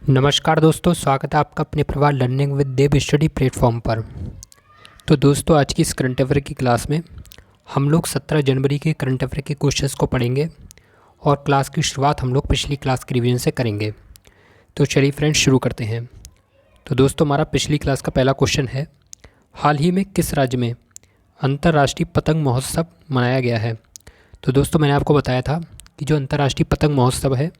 नमस्कार दोस्तों, स्वागत है आपका अपने प्रवाह learning with Dev study platform पर। तो दोस्तों, आज की इस करंट अफेयर की क्लास में हम लोग 17 जनवरी के करंट अफेयर के क्वेश्चंस को पढ़ेंगे और क्लास की शुरुआत हम लोग पिछली क्लास के रिवीजन से करेंगे। तो चलिए फ्रेंड्स, शुरू करते हैं। तो दोस्तों, हमारा पिछली क्लास का पहला क्वेश्चन है, हाल ही में किस राज्य में अंतर्राष्ट्रीय पतंग महोत्सव मनाया गया है। तो दोस्तों, मैंने आपको बताया था कि जो अंतर्राष्ट्रीय पतंग महोत्सव है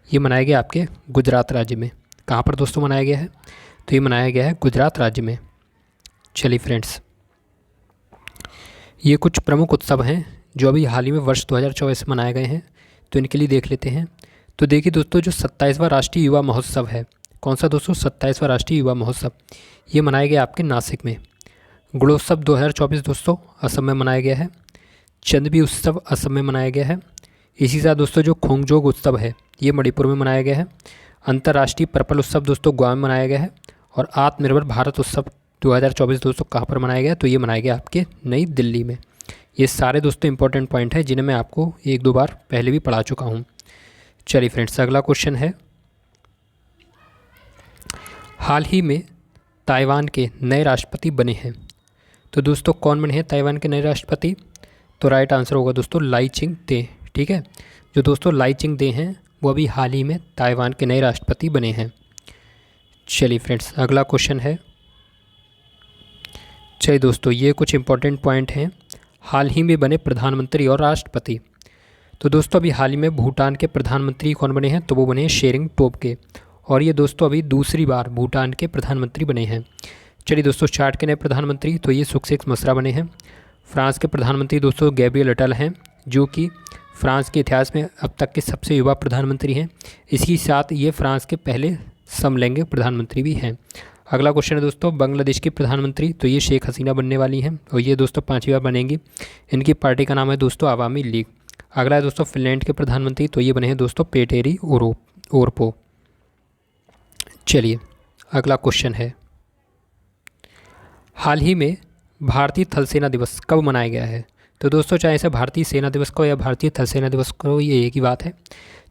ये मनाया गया आपके गुजरात राज्य में। कहाँ पर दोस्तों मनाया गया है? तो ये मनाया गया है गुजरात राज्य में। चलिए फ्रेंड्स, ये कुछ प्रमुख उत्सव हैं जो अभी हाल ही में वर्ष 2024 में मनाए गए हैं, तो इनके लिए देख लेते हैं। तो देखिए दोस्तों, जो 27वां राष्ट्रीय युवा महोत्सव है, कौन सा दोस्तों? 27वां राष्ट्रीय युवा महोत्सव, ये मनाया गया आपके नासिक में। गुणोत्सव 2024 दोस्तों असम में मनाया गया है। चंदबी उत्सव असम में मनाया गया है। इसी साथ दोस्तों जो खोंगजोग उत्सव है ये मणिपुर में मनाया गया है। अंतर्राष्ट्रीय पर्पल उत्सव दोस्तों गोवा में मनाया गया है। और आत्मनिर्भर भारत उत्सव 2024 दोस्तों कहाँ पर मनाया गया? तो ये मनाया गया आपके नई दिल्ली में। ये सारे दोस्तों इंपॉर्टेंट पॉइंट हैं जिन्हें मैं आपको एक दो बार पहले भी पढ़ा चुका हूँ। चलिए फ्रेंड्स, अगला क्वेश्चन है, हाल ही में ताइवान के नए राष्ट्रपति बने हैं। तो दोस्तों कौन बने हैं ताइवान के नए राष्ट्रपति? तो राइट आंसर होगा दोस्तों लाई चिंग ते। ठीक है, जो दोस्तों लाई चिंग दे हैं वो अभी हाल ही में ताइवान के नए राष्ट्रपति बने हैं। चलिए फ्रेंड्स, अगला क्वेश्चन है, चलिए दोस्तों ये कुछ इंपॉर्टेंट पॉइंट हैं, हाल ही में बने प्रधानमंत्री और राष्ट्रपति। तो दोस्तों अभी हाल ही में भूटान के प्रधानमंत्री कौन बने हैं? तो वो बने हैं शेरिंग टोब्गे, और ये दोस्तों अभी दूसरी बार भूटान के प्रधानमंत्री बने हैं। चलिए दोस्तों, चार्ट के नए प्रधानमंत्री, तो ये सुखसेक मसरा बने हैं। फ्रांस के प्रधानमंत्री दोस्तों गैब्रियल अटल हैं, जो कि फ्रांस के इतिहास में अब तक के सबसे युवा प्रधानमंत्री हैं। इसी साथ ये फ्रांस के पहले समलैंगिक प्रधानमंत्री भी हैं। अगला क्वेश्चन है दोस्तों, बांग्लादेश की प्रधानमंत्री, तो ये शेख हसीना बनने वाली हैं और ये दोस्तों 5वीं बार बनेंगी। इनकी पार्टी का नाम है दोस्तों आवामी लीग। अगला है दोस्तों फिनलैंड के प्रधानमंत्री, तो ये बने हैं दोस्तों पेटेरी ओरपो। चलिए अगला क्वेश्चन है, हाल ही में भारतीय थल सेना दिवस कब मनाया गया है? तो दोस्तों चाहे इसे भारतीय सेना दिवस को या भारतीय थल सेना दिवस को, ये एक ही बात है।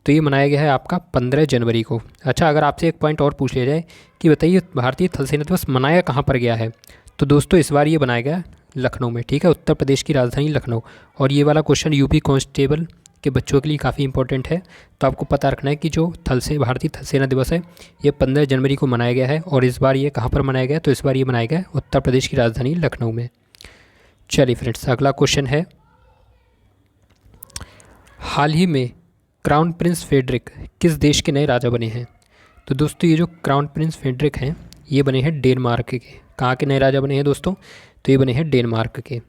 तो ये मनाया गया है आपका 15 जनवरी को। अच्छा, अगर आपसे एक पॉइंट और पूछ लिया जाए कि बताइए भारतीय थल सेना दिवस मनाया कहाँ पर गया है, तो दोस्तों इस बार ये बनाया गया लखनऊ में। ठीक है, उत्तर प्रदेश की राजधानी लखनऊ। और ये वाला क्वेश्चन यूपी कांस्टेबल के बच्चों के लिए काफ़ी इंपॉर्टेंट है, तो आपको पता रखना है कि जो भारतीय थल सेना दिवस है ये 15 जनवरी को मनाया गया है। और इस बार ये कहाँ पर मनाया गया? तो इस बार ये मनाया गया उत्तर प्रदेश की राजधानी लखनऊ में। चलिए फ्रेंड्स, अगला क्वेश्चन है, हाल ही में क्राउन प्रिंस फ्रेडरिक किस देश के नए राजा बने हैं? तो दोस्तों ये जो क्राउन प्रिंस फ्रेडरिक हैं ये बने हैं डेनमार्क के। कहाँ के नए राजा बने हैं दोस्तों? तो ये बने हैं डेनमार्क के।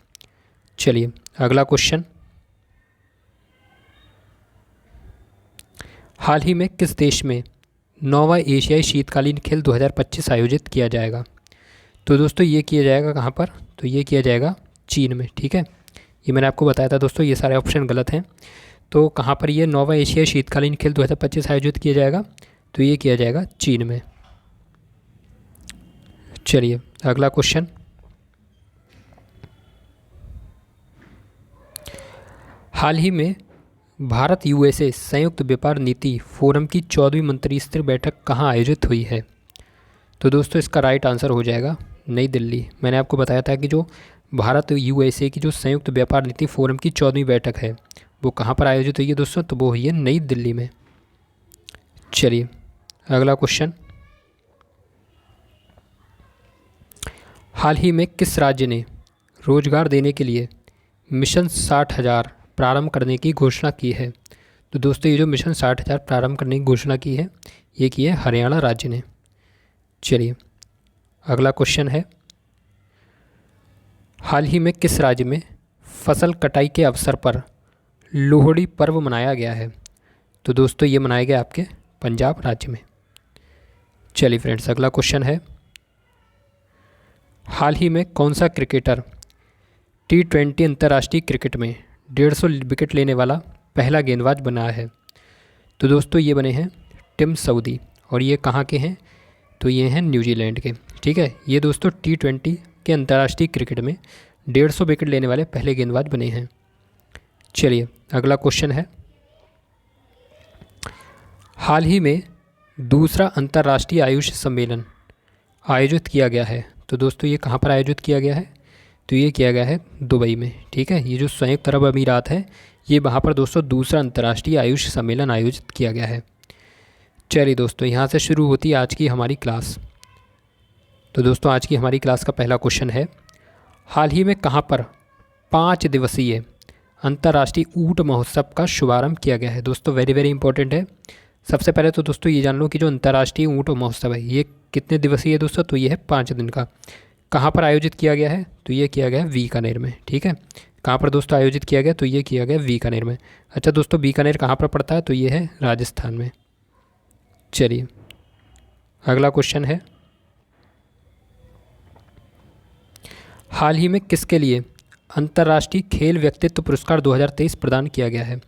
चलिए अगला क्वेश्चन, हाल ही में किस देश में 9वां एशियाई शीतकालीन खेल 2025 आयोजित किया जाएगा? तो दोस्तों ये किया जाएगा कहाँ पर? तो ये किया जाएगा चीन में। ठीक है, ये मैंने आपको बताया था दोस्तों, ये सारे ऑप्शन गलत हैं। तो कहाँ पर ये 9वां एशियाई शीतकालीन खेल 2025 आयोजित किया जाएगा? तो ये किया जाएगा चीन में। चलिए अगला क्वेश्चन, हाल ही में भारत यूएसए संयुक्त व्यापार नीति फोरम की 14वीं मंत्रिस्तरीय बैठक कहाँ आयोजित हुई है? तो दोस्तों इसका राइट आंसर हो जाएगा नई दिल्ली। मैंने आपको बताया था कि जो भारत यूएसए की जो संयुक्त व्यापार नीति फोरम की 14वीं बैठक है वो कहाँ पर आयोजित हुई है दोस्तों? तो वो हुई है नई दिल्ली में। चलिए अगला क्वेश्चन, हाल ही में किस राज्य ने रोजगार देने के लिए मिशन 60,000 प्रारंभ करने की घोषणा की है? तो दोस्तों ये जो मिशन 60,000 प्रारंभ करने की घोषणा की है ये की है हरियाणा राज्य ने। चलिए अगला क्वेश्चन है, हाल ही में किस राज्य में फसल कटाई के अवसर पर लोहड़ी पर्व मनाया गया है? तो दोस्तों ये मनाया गया आपके पंजाब राज्य में। चलिए फ्रेंड्स, अगला क्वेश्चन है, हाल ही में कौन सा क्रिकेटर T20 अंतर्राष्ट्रीय क्रिकेट में 150 विकेट लेने वाला पहला गेंदबाज बना है? तो दोस्तों ये बने हैं टिम साउदी, और ये कहाँ के हैं? तो ये हैं न्यूजीलैंड के। ठीक है, ये दोस्तों T20 के अंतर्राष्ट्रीय क्रिकेट में 150 विकेट लेने वाले पहले गेंदबाज बने हैं। चलिए अगला क्वेश्चन है, हाल ही में दूसरा अंतर्राष्ट्रीय आयुष सम्मेलन आयोजित किया गया है? तो दोस्तों ये कहाँ पर आयोजित किया गया है? तो ये किया गया है दुबई में। ठीक है, ये जो संयुक्त अरब अमीरात है, ये वहाँ पर दोस्तों दूसरा अंतर्राष्ट्रीय आयुष सम्मेलन आयोजित किया गया है। चलिए दोस्तों, यहाँ से शुरू होती है आज की हमारी क्लास। तो दोस्तों आज की हमारी क्लास का पहला क्वेश्चन है, हाल ही में कहाँ पर 5 दिवसीय अंतर्राष्ट्रीय ऊँट महोत्सव का शुभारंभ किया गया है? दोस्तों वेरी वेरी इंपॉर्टेंट है। सबसे पहले तो दोस्तों ये जान लो कि जो अंतर्राष्ट्रीय ऊँट महोत्सव है ये कितने दिवसीय है दोस्तों? तो ये है 5 दिन का। कहाँ पर आयोजित किया गया है? तो ये किया गया है बीकानेर में। ठीक है, कहाँ पर दोस्तों आयोजित किया गया? तो ये किया गया बीकानेर में। अच्छा दोस्तों, बीकानेर कहाँ पर पड़ता है? तो ये है राजस्थान में। चलिए अगला क्वेश्चन है, हाल ही में किसके लिए अंतर्राष्ट्रीय खेल व्यक्तित्व पुरस्कार 2023 प्रदान किया गया है?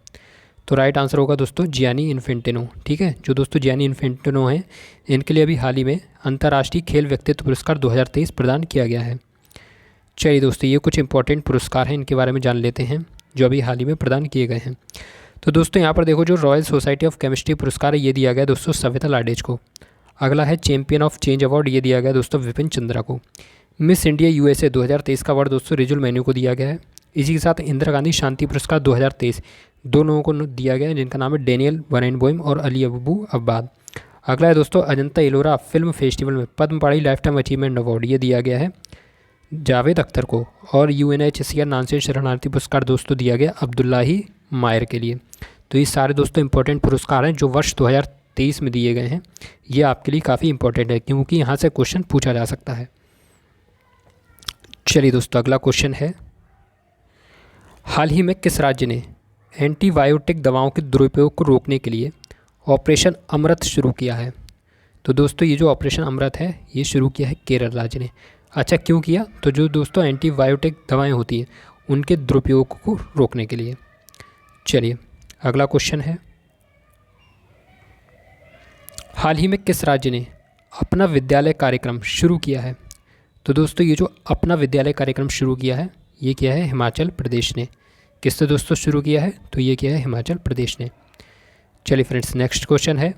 तो राइट आंसर होगा दोस्तों जियानी इन्फेंटिनो। ठीक है, जो दोस्तों जियानी इन्फेंटिनो हैं, इनके लिए अभी हाल ही में अंतर्राष्ट्रीय खेल व्यक्तित्व पुरस्कार 2023 प्रदान किया गया है। चलिए दोस्तों, ये कुछ इंपॉर्टेंट पुरस्कार हैं, इनके बारे में जान लेते हैं जो अभी हाल ही में प्रदान किए गए हैं। तो दोस्तों यहाँ पर देखो, जो रॉयल सोसाइटी ऑफ केमिस्ट्री पुरस्कार है ये दिया गया दोस्तों सविता लाडेज को। अगला है चैंपियन ऑफ चेंज अवार्ड, ये दिया गया दोस्तों विपिन चंद्रा को। मिस इंडिया USA 2023 का अवार्ड दोस्तों रिजुल मेन्यू को दिया गया है। इसी के साथ इंदिरा गांधी शांति पुरस्कार 2023 दो लोगों को दिया गया है, जिनका नाम है डेनियल वरेनबोइम और अली अबू अब्बाद। अगला है दोस्तों अजंता एलोरा फिल्म फेस्टिवल में पद्म पाड़ी लाइफ टाइम अचीवमेंट अवार्ड, ये दिया गया है जावेद अख्तर को। और UNHCR नानसेन शरणार्थी पुरस्कार दोस्तों दिया गया अब्दुल्लाही मायर के लिए। तो ये सारे दोस्तों इंपॉर्टेंट पुरस्कार हैं जो वर्ष 2023 में दिए गए हैं। ये आपके लिए काफ़ी इंपॉर्टेंट है क्योंकि यहाँ से क्वेश्चन पूछा जा सकता है। चलिए दोस्तों अगला क्वेश्चन है, हाल ही में किस राज्य ने एंटीबायोटिक दवाओं के दुरुपयोग को रोकने के लिए ऑपरेशन अमृत शुरू किया है? तो दोस्तों ये जो ऑपरेशन अमृत है ये शुरू किया है केरल राज्य ने। अच्छा क्यों किया? तो जो दोस्तों एंटीबायोटिक दवाएं होती हैं उनके दुरुपयोग को रोकने के लिए। चलिए अगला क्वेश्चन है, हाल ही में किस राज्य ने अपना विद्यालय कार्यक्रम शुरू किया है? तो दोस्तों ये जो अपना विद्यालय कार्यक्रम शुरू किया है ये किया है हिमाचल प्रदेश ने। किससे दोस्तों शुरू किया है? तो ये किया है हिमाचल प्रदेश ने। चलिए फ्रेंड्स नेक्स्ट क्वेश्चन है,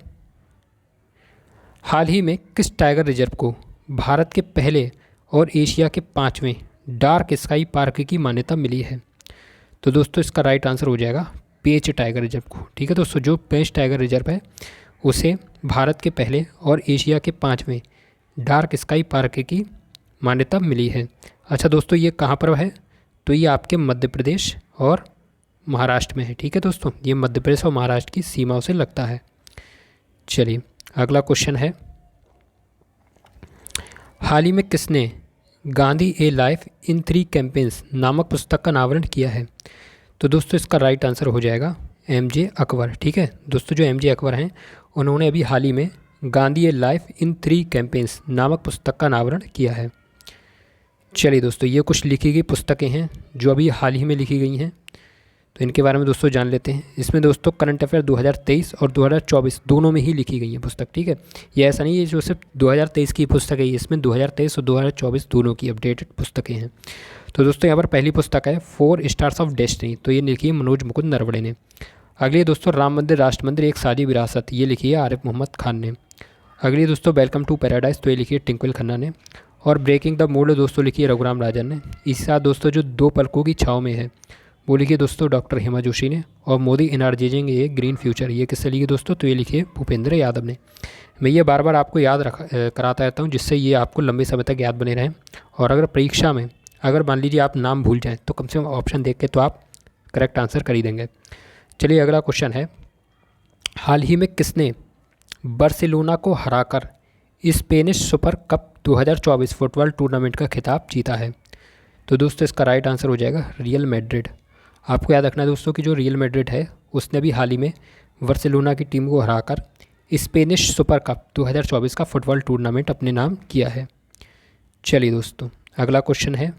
हाल ही में किस टाइगर रिजर्व को भारत के पहले और एशिया के 5वें डार्क स्काई पार्क की मान्यता मिली है? तो दोस्तों इसका राइट आंसर हो जाएगा पेंच टाइगर रिजर्व को। ठीक है दोस्तों, जो पेंच टाइगर रिजर्व है उसे भारत के पहले और एशिया के 5वें डार्क स्काई पार्क की मान्यता मिली है। अच्छा दोस्तों ये कहाँ पर है? तो ये आपके मध्य प्रदेश और महाराष्ट्र में है। ठीक है दोस्तों, ये मध्य प्रदेश और महाराष्ट्र की सीमाओं से लगता है। चलिए अगला क्वेश्चन है, हाल ही में किसने गांधी ए लाइफ इन 3 कैंपेन्स नामक पुस्तक का अनावरण किया है? तो दोस्तों इसका राइट आंसर हो जाएगा MJ अकबर। ठीक है दोस्तों, जो MJ अकबर हैं उन्होंने अभी हाल ही में गांधी ए लाइफ इन 3 कैंपेन्स नामक पुस्तक का अनावरण किया है। चलिए दोस्तों, ये कुछ लिखी गई पुस्तकें हैं जो अभी हाल ही में लिखी गई हैं, तो इनके बारे में दोस्तों जान लेते हैं। इसमें दोस्तों करंट अफेयर 2023 और 2024 दोनों में ही लिखी गई है पुस्तक। ठीक है, ये ऐसा नहीं है जो सिर्फ 2023 की पुस्तक है, इसमें 2023 और 2024 दोनों की अपडेटेड पुस्तकें हैं। तो दोस्तों यहाँ पर पहली पुस्तक है 4 स्टार्स ऑफ डेस्टिनी, तो ये लिखी है मनोज मुकुंद नरवणे ने। अगली दोस्तों राम मंदिर राष्ट्र मंदिर एक साझी विरासत, ये लिखी है आरिफ मोहम्मद खान ने। अगली दोस्तों वेलकम टू पैराडाइज, तो ये लिखी है टिंकल खन्ना ने। और ब्रेकिंग द मोल्ड दोस्तों लिखी है रघुराम राजन ने। इसी साथ दोस्तों जो 2 पलकों की छाँव में है वो लिखी है दोस्तों डॉक्टर हेमा जोशी ने। और मोदी इनर्जाइजिंग ए ग्रीन फ्यूचर, ये किससे लिखी दोस्तों? तो ये लिखी है भूपेंद्र यादव ने। मैं ये बार बार आपको याद कराता रहता हूँ जिससे ये आपको लंबे समय तक याद बने रहें। और अगर परीक्षा में अगर मान लीजिए आप नाम भूल जाएँ तो कम से कम ऑप्शन देख के तो आप करेक्ट आंसर कर ही देंगे। चलिए अगला क्वेश्चन है, हाल ही में किसने बार्सिलोना को हराकर Spanish super cup 2024 football tournament का खिताब जीता है? तो दोस्तों इसका राइट आंसर हो जाएगा रियल मैड्रिड। आपको याद रखना है दोस्तों कि जो रियल मैड्रिड है उसने भी हाल ही में बार्सिलोना की टीम को हराकर स्पेनिश सुपर कप 2024 का फुटबॉल टूर्नामेंट अपने नाम किया है। चलिए दोस्तों अगला क्वेश्चन है,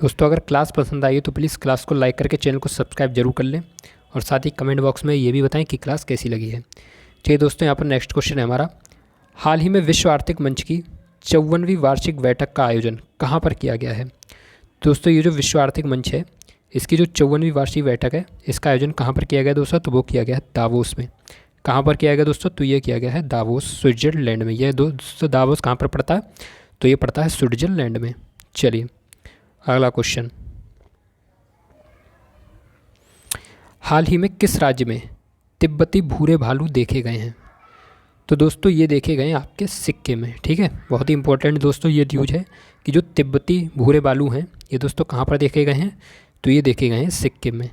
दोस्तों अगर क्लास पसंद आई तो प्लीज़ क्लास को लाइक करके चैनल को सब्सक्राइब जरूर कर लें और साथ ही कमेंट बॉक्स में ये भी बताएं कि क्लास कैसी लगी है। चलिए दोस्तों यहाँ पर नेक्स्ट क्वेश्चन है हमारा, हाल ही में विश्व आर्थिक मंच की 54वीं वार्षिक बैठक का आयोजन कहाँ पर किया गया है? दोस्तों ये जो विश्व आर्थिक मंच है इसकी जो 54वीं वार्षिक बैठक है इसका आयोजन कहाँ पर किया गया दोस्तों? तो वो किया गया दावोस में। कहाँ पर किया गया दोस्तों? तो ये किया गया है दावोस स्विट्ज़रलैंड में। यह दोस्तों दावोस कहाँ पर पड़ता है? तो ये पड़ता है स्विट्ज़रलैंड में। चलिए अगला क्वेश्चन, हाल ही में किस राज्य में तिब्बती भूरे भालू देखे गए हैं? तो दोस्तों ये देखे गए हैं आपके सिक्किम में। ठीक है, बहुत ही इंपॉर्टेंट दोस्तों ये न्यूज है कि जो तिब्बती भूरे भालू हैं ये दोस्तों कहाँ पर देखे गए हैं? तो ये देखे गए हैं सिक्किम में।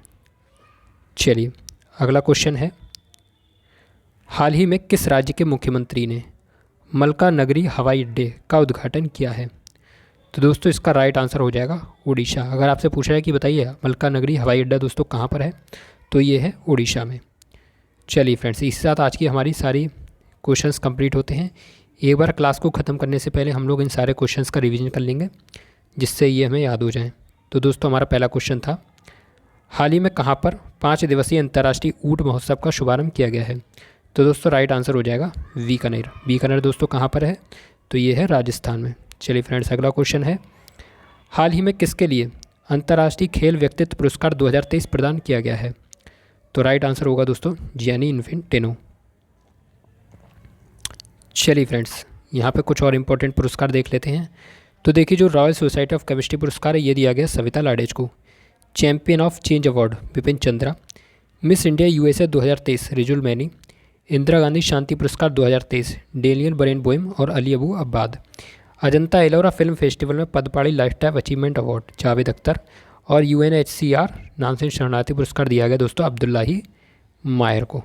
चलिए अगला क्वेश्चन है, हाल ही में किस राज्य के मुख्यमंत्री ने मलका नगरी हवाई अड्डे का उद्घाटन किया है? तो दोस्तों इसका राइट आंसर हो जाएगा उड़ीसा। अगर आपसे पूछा है कि बताइए मलका नगरी हवाई अड्डा दोस्तों कहाँ पर है, तो ये है उड़ीसा में। चलिए फ्रेंड्स, इसी साथ आज की हमारी सारी क्वेश्चंस कंप्लीट होते हैं। एक बार क्लास को ख़त्म करने से पहले हम लोग इन सारे क्वेश्चंस का रिवीजन कर लेंगे जिससे ये हमें याद हो जाए। तो दोस्तों हमारा पहला क्वेश्चन था, हाल ही में कहाँ पर 5 दिवसीय अंतर्राष्ट्रीय ऊँट महोत्सव का शुभारंभ किया गया है? तो दोस्तों राइट आंसर हो जाएगा बीकानेर। बीकानेर दोस्तों कहाँ पर है? तो ये है राजस्थान में। चलिए फ्रेंड्स अगला क्वेश्चन है, हाल ही में किसके लिए अंतर्राष्ट्रीय खेल व्यक्तित्व पुरस्कार 2023 प्रदान किया गया है? तो राइट आंसर होगा दोस्तों जियानी इन्फेंटिनो। चलिए फ्रेंड्स यहाँ पे कुछ और इम्पोर्टेंट पुरस्कार देख लेते हैं। तो देखिए जो रॉयल सोसाइटी ऑफ केमिस्ट्री पुरस्कार है ये दिया गया सविता लाडेज को। Champion of change award Vipin Chandra. Miss India USA 2023 Rijul Maini. Indira Gandhi शांति पुरस्कार 2023 डेलियन बरेन बोइम और Ali Abu Awwad. Ajanta Ellora film festival में पदपाड़ी lifetime achievement award Javed Akhtar. और UNHCR नानसेन शरणार्थी पुरस्कार दिया गया दोस्तों अब्दुल्लाही मायर को।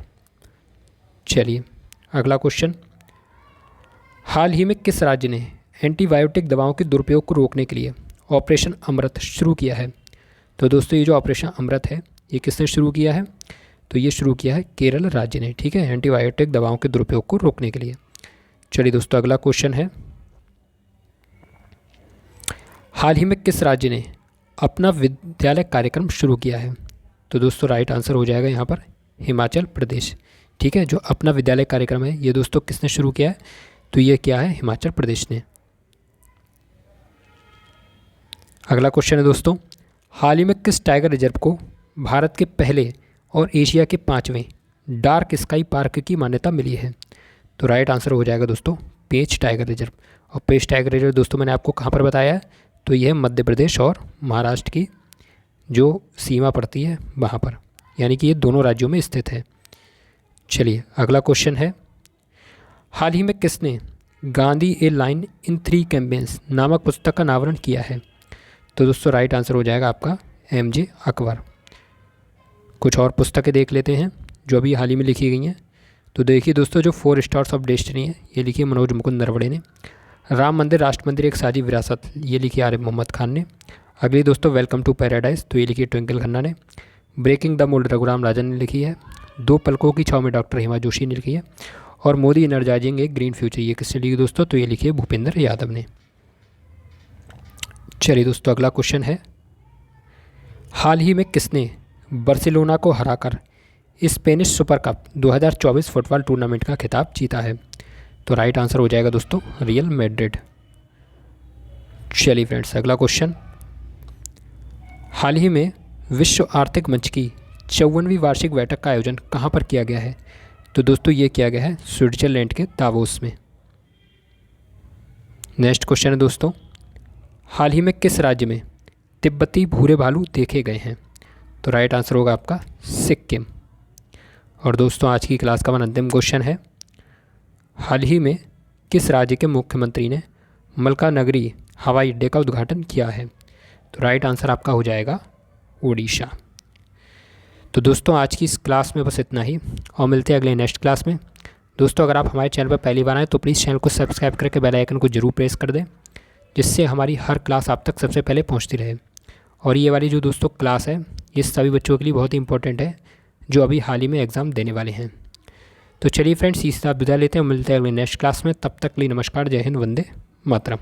चलिए अगला क्वेश्चन, हाल ही में किस राज्य ने एंटीबायोटिक दवाओं के दुरुपयोग को रोकने के लिए ऑपरेशन अमृत शुरू किया है? तो दोस्तों ये जो ऑपरेशन अमृत है ये किसने शुरू किया है? तो ये शुरू किया है केरल राज्य ने। ठीक है, एंटीबायोटिक दवाओं के दुरुपयोग को रोकने के लिए। चलिए दोस्तों अगला क्वेश्चन है, हाल ही में किस राज्य ने अपना विद्यालय कार्यक्रम शुरू किया है? तो दोस्तों राइट आंसर हो जाएगा यहाँ पर हिमाचल प्रदेश। ठीक है, जो अपना विद्यालय कार्यक्रम है ये दोस्तों किसने शुरू किया है? तो ये क्या है? हिमाचल प्रदेश ने। अगला क्वेश्चन है दोस्तों, हाल ही में किस टाइगर रिजर्व को भारत के पहले और एशिया के 5वें डार्क स्काई पार्क की मान्यता मिली है? तो राइट आंसर हो जाएगा दोस्तों पेंच टाइगर रिजर्व। और पेंच टाइगर रिजर्व दोस्तों मैंने आपको कहाँ पर बताया है? तो यह मध्य प्रदेश और महाराष्ट्र की जो सीमा पड़ती है वहाँ पर, यानी कि ये दोनों राज्यों में स्थित है। चलिए अगला क्वेश्चन है, हाल ही में किसने गांधी ए लाइन इन 3 कैंपेन्स नामक पुस्तक का अनावरण किया है? तो दोस्तों राइट आंसर हो जाएगा आपका MJ अकबर। कुछ और पुस्तकें देख लेते हैं जो अभी हाल ही में लिखी गई हैं। तो देखिए दोस्तों जो 4 स्टार्स ऑफ डेस्टिनी है ये लिखी है मनोज मुकुंद नरवड़े ने। राम मंदिर राष्ट्र मंदिर एक साझी विरासत ये लिखी आरिफ मोहम्मद खान ने। अगली दोस्तों वेलकम टू पैराडाइज तो ये लिखी ट्विंकल खन्ना ने। Breaking the mould Raghuram Rajan ने लिखी है। 2 पलकों की छाव में डॉक्टर हेमा जोशी ने लिखी है। और मोदी एनर्जाइजिंग ए ग्रीन फ्यूचर ये किसने लिखी दोस्तों? तो ये लिखी है भूपेंद्र यादव ने। चलिए दोस्तों अगला क्वेश्चन है, हाल ही में किसने बार्सिलोना को हराकर Spanish super cup 2024 football tournament का खिताब जीता है? तो राइट आंसर हो जाएगा दोस्तों रियल मैड्रिड। चलिए फ्रेंड्स अगला क्वेश्चन, हाल ही में विश्व आर्थिक मंच की 54वीं वार्षिक बैठक का आयोजन कहाँ पर किया गया है? तो दोस्तों ये किया गया है स्विट्जरलैंड के दावोस में। नेक्स्ट क्वेश्चन है दोस्तों, हाल ही में किस राज्य में तिब्बती भूरे भालू देखे गए हैं? तो राइट आंसर होगा आपका सिक्किम। और दोस्तों आज की क्लास का अंतिम क्वेश्चन है, हाल ही में किस राज्य के मुख्यमंत्री ने मलका नगरी हवाई अड्डे का उद्घाटन किया है? तो राइट आंसर आपका हो जाएगा उड़ीसा। तो दोस्तों आज की इस क्लास में बस इतना ही और मिलते हैं अगले नेक्स्ट क्लास में। दोस्तों अगर आप हमारे चैनल पर पहली बार आए तो प्लीज़ चैनल को सब्सक्राइब करके बेल आइकन को जरूर प्रेस कर दें जिससे हमारी हर क्लास आप तक सबसे पहले पहुंचती रहे। और ये वाली जो दोस्तों क्लास है ये सभी बच्चों के लिए बहुत ही इंपॉर्टेंट है जो अभी हाल ही में एग्ज़ाम देने वाले हैं। तो चलिए फ्रेंड्स इस तरह विदा लेते हैं, मिलते हैं अगले नेक्स्ट क्लास में। तब तक के लिए नमस्कार, जय हिंद, वंदे मातरम।